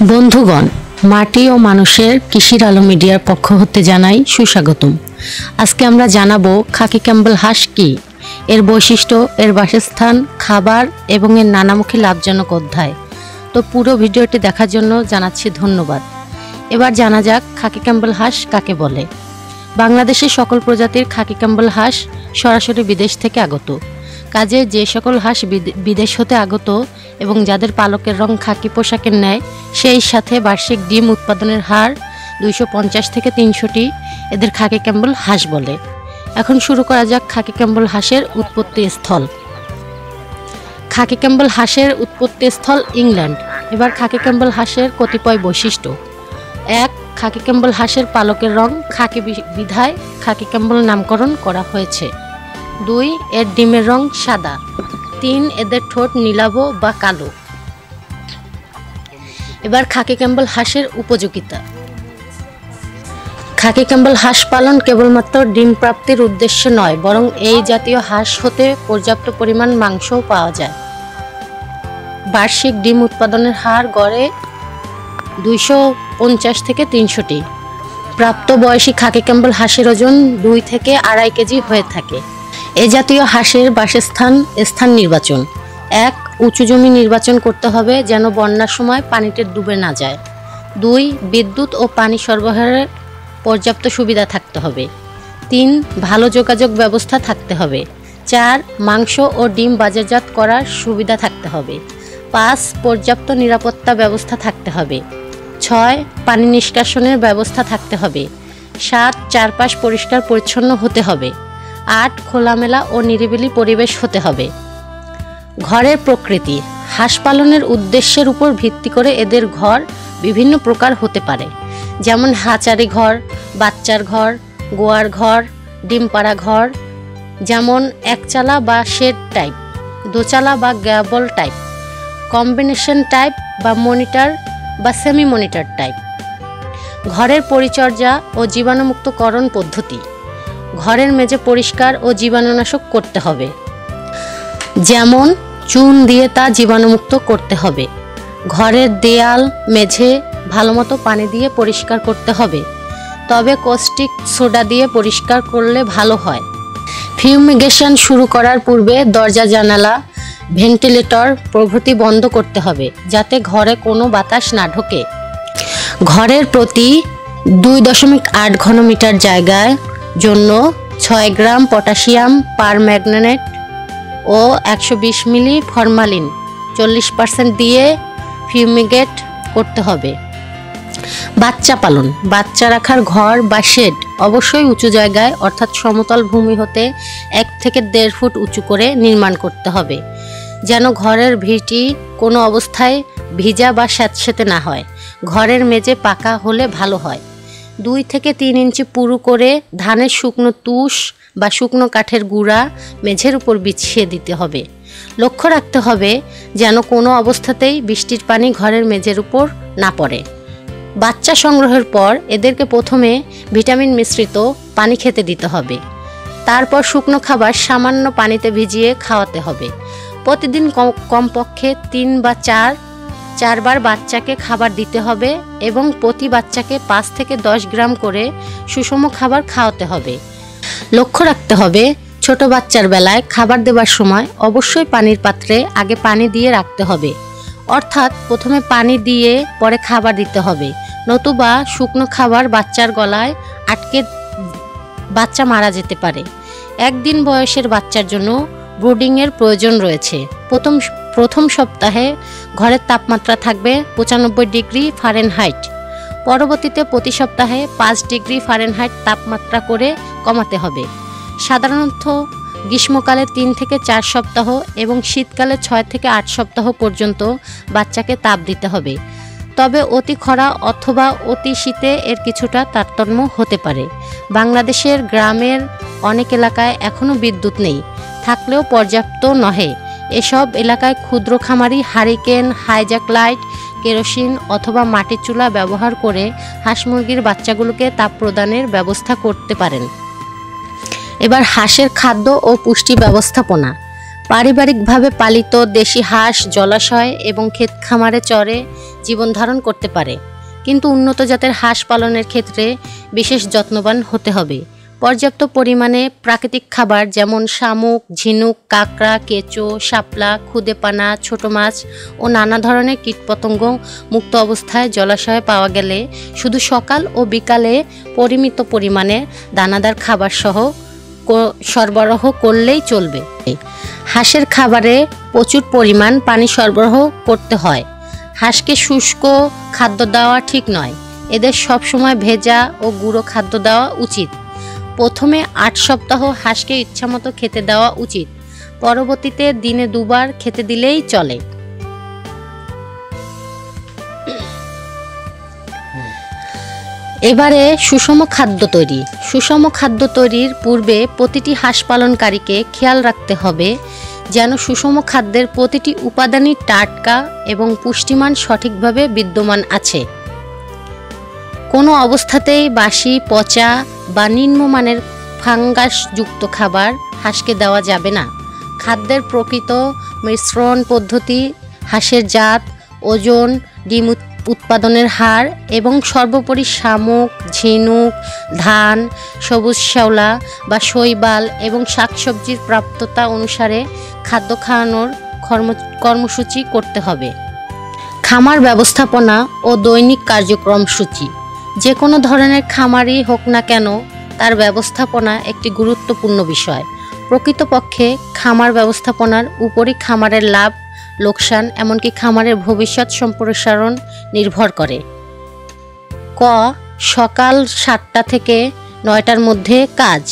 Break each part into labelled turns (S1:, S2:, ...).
S1: বন্ধুগণ, মাটি ও মানুষের কৃষির আলো মিডিয়ার পক্ষ হতে জানাই সুস্বাগতম। আজকে আমরা জানাবো খাকি ক্যাম্বেল হাঁস কি, এর বৈশিষ্ট্য, এর বাসস্থান, খাবার এবং এর নানামুখী লাভজনক অধ্যায়। তো পুরো ভিডিওটি দেখার জন্য জানাচ্ছি ধন্যবাদ। এবার জানা যাক খাকি ক্যাম্বেল হাঁস কাকে বলে। বাংলাদেশের সকল প্রজাতির খাকি ক্যাম্বেল হাঁস সরাসরি বিদেশ থেকে আগত। কাজে যে সকল হাঁস বিদেশ হতে আগত এবং যাদের পালকের রং খাকি পোশাকের ন্যায়, সেই সাথে বার্ষিক ডিম উৎপাদনের হার 250 থেকে 300টি, এদের খাকি ক্যাম্বেল হাঁস বলে। এখন শুরু করা যাক খাকি ক্যাম্বেল হাঁসের উৎপত্তি স্থল। খাকি ক্যাম্বেল হাঁসের উৎপত্তি স্থল ইংল্যান্ড। এবার খাকি ক্যাম্বেল হাঁসের কতিপয় বৈশিষ্ট্য। 1. খাকি ক্যাম্বেল হাঁসের পালকের রং খাকি বিধায় খাকি ক্যাম্বেল নামকরণ করা হয়েছে। 2. এর ডিমের রং সাদা। 3. এদের ঠোঁট নীলাভ বা কালো। এবার খাকি ক্যাম্বেল হাঁসের উপযোগিতা। খাকি ক্যাম্বেল হাঁস পালন কেবলমাত্র ডিম প্রাপ্তির উদ্দেশ্যে নয়, বরং এই জাতীয় হাঁস হতে পর্যাপ্ত পরিমাণ মাংসও পাওয়া যায়। বার্ষিক ডিম উৎপাদনের হার গড়ে 250 থেকে 300টি। প্রাপ্তবয়সী খাকি ক্যাম্বেল হাঁসের ওজন 2 থেকে 2.5 কেজি হয়ে থাকে। এ জাতীয় হাঁসের স্থান নির্বাচন। 1. উঁচু জমি নির্বাচন করতে হবে যেন বন্যার সময় পানিতে ডুবে না যায়। 2. বিদ্যুৎ ও পানি সরবরাহের পর্যাপ্ত সুবিধা থাকতে হবে। 3. ভালো যোগাযোগ ব্যবস্থা থাকতে হবে। 4. মাংস ও ডিম বাজারজাত করার সুবিধা থাকতে হবে। 5. পর্যাপ্ত নিরাপত্তা ব্যবস্থা থাকতে হবে। 6. পানি নিষ্কাশনের ব্যবস্থা থাকতে হবে। 7. চারপাশ পরিষ্কার পরিচ্ছন্ন হতে হবে। 8. খোলামেলা ও নিরিবিলি পরিবেশ হতে হবে। ঘরের প্রকৃতি। হাঁস পালনের উদ্দেশ্যের উপর ভিত্তি করে এদের ঘর বিভিন্ন প্রকার হতে পারে, যেমন হাঁচারি ঘর, বাচ্চার ঘর, গোয়ার ঘর, ডিম পাড়া ঘর, যেমন একচালা বা শেড টাইপ, দোচালা বা গ্যাবল টাইপ, কম্বিনেশন টাইপ বা মনিটর বা সেমি মনিটর টাইপ। ঘরের পরিচর্যা ও জীবাণুমুক্তকরণ পদ্ধতি। ঘরের মেঝে পরিষ্কার ও জীবাণুনাশক করতে হবে, যেমন চুন দিয়ে তা জীবাণুমুক্ত করতে হবে। ঘরের দেয়াল মেঝে ভালোমতো পানি দিয়ে পরিষ্কার করতে হবে, তবে কস্টিক সোডা দিয়ে পরিষ্কার করলে ভালো হয়। ফিউমিগেশন শুরু করার পূর্বে দরজা, জানালা, ভেন্টিলেটর প্রভৃতি বন্ধ করতে হবে যাতে ঘরে কোনো বাতাস না ঢোকে। ঘরের প্রতি 2.8 ঘনমিটার জায়গার জন্য 6 গ্রাম পটাশিয়াম পার ম্যাগনেট ও 120 মিলি ফরমালিন 40% দিয়ে ফিউমিগেট করতে হবে। বাচ্চা পালন। বাচ্চা রাখার ঘর বা শেড অবশ্যই উঁচু জায়গায়, অর্থাৎ সমতল ভূমি হতে 1 থেকে 1.5 ফুট উঁচু করে নির্মাণ করতে হবে, যেন ঘরের ভিটি কোনো অবস্থায় ভিজা বা স্যাঁতসেঁতে না হয়। ঘরের মেঝে পাকা হলে ভালো হয়। 2 থেকে 3 ইঞ্চি পুরু করে ধানের শুকনো তুষ বা শুকনো কাঠের গুঁড়া মেঝের উপর বিছিয়ে দিতে হবে। লক্ষ্য রাখতে হবে যেন কোনো অবস্থাতেই বৃষ্টির পানি ঘরের মেঝের উপর না পড়ে। বাচ্চা সংগ্রহের পর এদেরকে প্রথমে ভিটামিন মিশ্রিত পানি খেতে দিতে হবে। তারপর শুকনো খাবার সামান্য পানিতে ভিজিয়ে খাওয়াতে হবে। প্রতিদিন কমপক্ষে 3 বা 4 বার বাচ্চাকে খাবার দিতে হবে এবং প্রতি বাচ্চাকে 5 থেকে 10 গ্রাম করে সুষম খাবার খাওয়াতে হবে। লক্ষ্য রাখতে হবে ছোট বাচ্চার বেলায় খাবার দেবার সময় অবশ্যই পানির পাত্রে আগে পানি দিয়ে রাখতে হবে, অর্থাৎ প্রথমে পানি দিয়ে পরে খাবার দিতে হবে, নতুবা শুকনো খাবার বাচ্চার গলায় আটকে বাচ্চা মারা যেতে পারে। 1 দিন বয়সের বাচ্চার জন্য ব্রুডিংয়ের প্রয়োজন রয়েছে। প্রথম সপ্তাহে ঘরের তাপমাত্রা থাকবে 95 ডিগ্রি ফারেনহাইট। পরবর্তীতে প্রতি সপ্তাহে 5 ডিগ্রি ফারেনহাইট তাপমাত্রা করে কমাতে হবে। সাধারণত গ্রীষ্মকালে 3 থেকে 4 সপ্তাহ এবং শীতকালে 6 থেকে 8 সপ্তাহ পর্যন্ত বাচ্চাকে তাপ দিতে হবে, তবে অতি খরা অথবা অতি শীতে এর কিছুটা তারতম্য হতে পারে। বাংলাদেশের গ্রামের অনেক এলাকায় এখনও বিদ্যুৎ নেই, থাকলেও পর্যাপ্ত নহে। এসব এলাকায় ক্ষুদ্র খামারি হারিকেন, হাইজ্যাক লাইট, কেরোসিন অথবা মাটির চুলা ব্যবহার করে হাঁস মুরগির বাচ্চাগুলোকে তাপ প্রদানের ব্যবস্থা করতে পারেন। এবার হাঁসের খাদ্য ও পুষ্টি ব্যবস্থাপনা। পারিবারিকভাবে পালিত দেশি হাঁস জলাশয় এবং ক্ষেত খামারে চরে জীবন ধারণ করতে পারে, কিন্তু উন্নত জাতের হাঁস পালনের ক্ষেত্রে বিশেষ যত্নবান হতে হবে। পর্যাপ্ত পরিমাণে প্রাকৃতিক খাবার যেমন শামুক, ঝিনুক, কাঁকড়া, কেঁচো, শাপলা, খুদেপানা, ছোট মাছ ও নানা ধরনের কীটপতঙ্গ মুক্ত অবস্থায় জলাশয়ে পাওয়া গেলে শুধু সকাল ও বিকালে পরিমিত পরিমাণে দানাদার খাবার সহ সরবরাহ করলেই চলবে। হাঁসের খাবারে প্রচুর পরিমাণ পানি সরবরাহ করতে হয়। হাঁসকে শুষ্ক খাদ্য দেওয়া ঠিক নয়, এদের সবসময় ভেজা ও গুঁড়ো খাদ্য দেওয়া উচিত। প্রথমে 8 সপ্তাহ হাঁসকে ইচ্ছামতো খেতে দেওয়া উচিত, পরবর্তীতে দিনে 2 বার খেতে দিলেই চলে। এবারে সুষম খাদ্য তৈরি। সুষম খাদ্য তৈরির পূর্বে প্রতিটি হাঁস পালনকারীকে খেয়াল রাখতে হবে যেন সুষম খাদ্যের প্রতিটি উপাদানই টাটকা এবং পুষ্টিমান সঠিকভাবে বিদ্যমান আছে। কোনো অবস্থাতেই বাসি, পচা বা নিম্নমানের ফাঙ্গাসযুক্ত খাবার হাঁসকে দেওয়া যাবে না। খাদ্যের প্রকৃত মিশ্রণ পদ্ধতি, হাঁসের জাত, ওজন, ডিম উৎপাদনের হার এবং সর্বোপরি শামুক, ঝিনুক, ধান, সবুজ শ্যাওলা বা শৈবাল এবং শাকসবজির প্রাপ্যতা অনুসারে খাদ্য খাওয়ানোর কর্মসূচি করতে হবে। খামার ব্যবস্থাপনা ও দৈনিক কার্যক্রম সূচি। যে কোনো ধরনের খামারই হোক না কেন, তার ব্যবস্থাপনা একটি গুরুত্বপূর্ণ বিষয়। প্রকৃতপক্ষে খামার ব্যবস্থাপনার উপরই খামারের লাভ, লোকসান এমনকি খামারের ভবিষ্যৎ সম্প্রসারণ নির্ভর করে। ক. সকাল 7টা থেকে 9টার মধ্যে কাজ।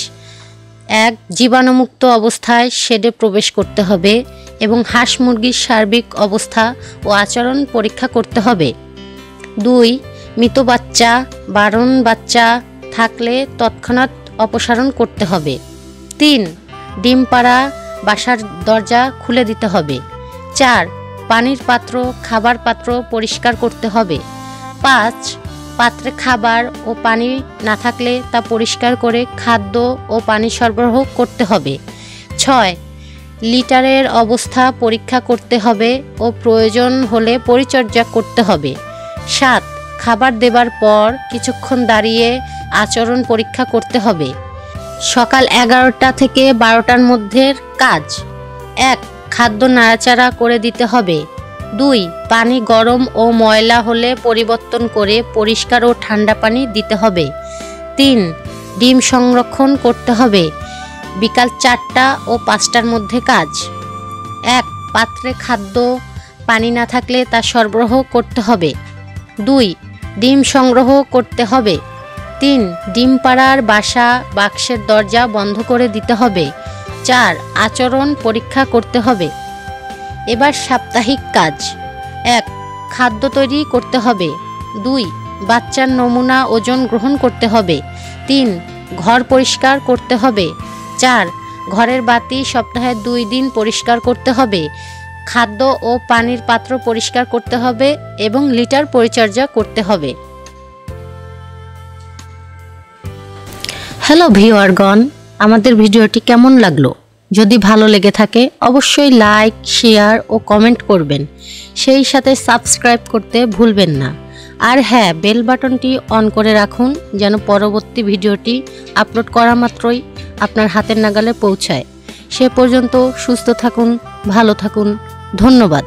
S1: 1. জীবাণুমুক্ত অবস্থায় শেডে প্রবেশ করতে হবে এবং হাঁস মুরগির সার্বিক অবস্থা ও আচরণ পরীক্ষা করতে হবে। 2. মৃত বাচ্চা, বারণ বাচ্চা থাকলে তৎক্ষণাৎ অপসারণ করতে হবে। 3. ডিম পাড়া বাসার দরজা খুলে দিতে হবে। 4. পানির পাত্র, খাবার পাত্র পরিষ্কার করতে হবে। 5. পাত্রে খাবার ও পানি না থাকলে তা পরিষ্কার করে খাদ্য ও পানি সরবরাহ করতে হবে। 6. লিটারের অবস্থা পরীক্ষা করতে হবে ও প্রয়োজন হলে পরিচর্যা করতে হবে। 7. খাবার দেবার পর কিছুক্ষণ দাঁড়িয়ে আচরণ পরীক্ষা করতে হবে। সকাল 11টা থেকে 12টার মধ্যে কাজ। 1. খাদ্য নাড়াচাড়া করে দিতে হবে। 2. পানি গরম ও ময়লা হলে পরিবর্তন করে পরিষ্কার ও ঠান্ডা পানি দিতে হবে। 3. ডিম সংরক্ষণ করতে হবে। বিকাল 4টা ও 5টার মধ্যে কাজ। 1. পাত্রে খাদ্য, পানি না থাকলে তা সরবরাহ করতে হবে। 2. ডিম সংগ্রহ করতে হবে। 3. ডিম পাড়ার বাসা, বাক্সের দরজা বন্ধ করে দিতে হবে। 4. আচরণ পরীক্ষা করতে হবে। এবার সাপ্তাহিক কাজ। 1. খাদ্য তৈরি করতে হবে। 2. বাচ্চার নমুনা ওজন গ্রহণ করতে হবে। 3. ঘর পরিষ্কার করতে হবে। 4. ঘরের বাতি সপ্তাহে 2 দিন পরিষ্কার করতে হবে। খাদ্য ও পানির পাত্র পরিষ্কার করতে হবে এবং লিটার পরিচর্যা করতে হবে। হ্যালো ভিউয়ারগণ, আমাদের ভিডিওটি কেমন লাগলো? যদি ভালো লেগে থাকে অবশ্যই লাইক, শেয়ার ও কমেন্ট করবেন। সেই সাথে সাবস্ক্রাইব করতে ভুলবেন না। আর হ্যাঁ, বেল বাটনটি অন করে রাখুন যেন পরবর্তী ভিডিওটি আপলোড করা মাত্রই আপনার হাতের নাগালে পৌঁছায়। সে পর্যন্ত সুস্থ থাকুন, ভালো থাকুন। ধন্যবাদ।